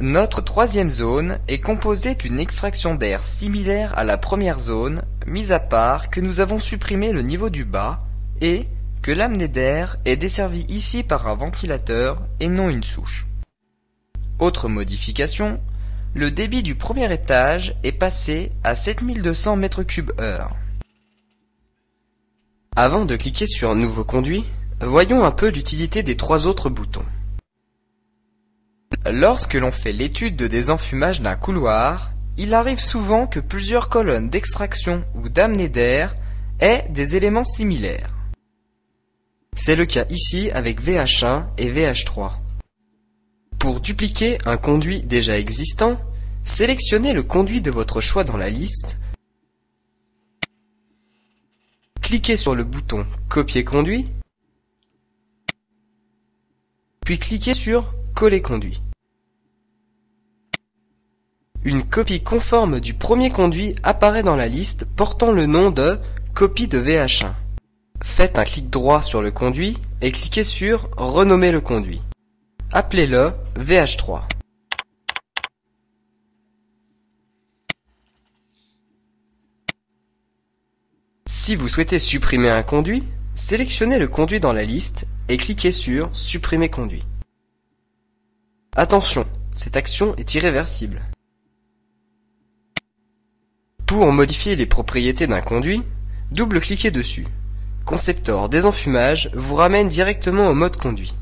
Notre troisième zone est composée d'une extraction d'air similaire à la première zone, mis à part que nous avons supprimé le niveau du bas et que l'amener d'air est desservie ici par un ventilateur et non une souche. Autre modification, le débit du premier étage est passé à 7200 m³/h. Avant de cliquer sur Nouveau conduit, voyons un peu l'utilité des trois autres boutons. Lorsque l'on fait l'étude de désenfumage d'un couloir, il arrive souvent que plusieurs colonnes d'extraction ou d'amener d'air aient des éléments similaires. C'est le cas ici avec VH1 et VH3. Pour dupliquer un conduit déjà existant, sélectionnez le conduit de votre choix dans la liste, cliquez sur le bouton Copier conduit, puis cliquez sur Coller conduit. Une copie conforme du premier conduit apparaît dans la liste portant le nom de copie de VH1. Faites un clic droit sur le conduit et cliquez sur Renommer le conduit. Appelez-le VH3. Si vous souhaitez supprimer un conduit, sélectionnez le conduit dans la liste et cliquez sur Supprimer conduit. Attention, cette action est irréversible. Pour modifier les propriétés d'un conduit, double-cliquez dessus. Conceptor désenfumage vous ramène directement au mode conduit.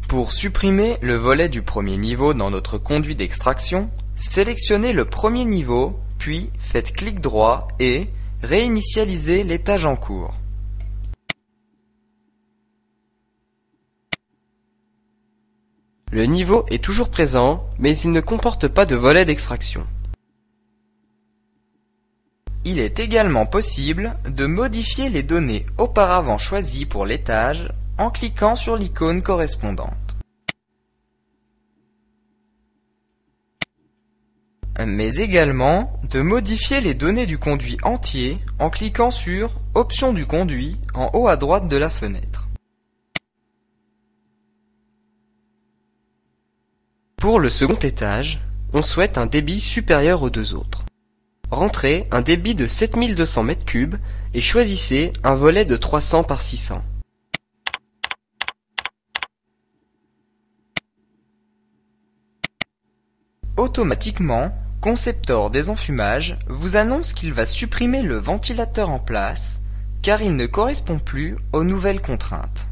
Pour supprimer le volet du premier niveau dans notre conduit d'extraction, sélectionnez le premier niveau, puis faites clic droit et réinitialisez l'étage en cours. Le niveau est toujours présent, mais il ne comporte pas de volet d'extraction. Il est également possible de modifier les données auparavant choisies pour l'étage en cliquant sur l'icône correspondante. Mais également de modifier les données du conduit entier en cliquant sur Options du conduit en haut à droite de la fenêtre. Pour le second étage, on souhaite un débit supérieur aux deux autres. Rentrez un débit de 7200 m³ et choisissez un volet de 300 par 600. Automatiquement, Conceptor désenfumage vous annonce qu'il va supprimer le ventilateur en place car il ne correspond plus aux nouvelles contraintes.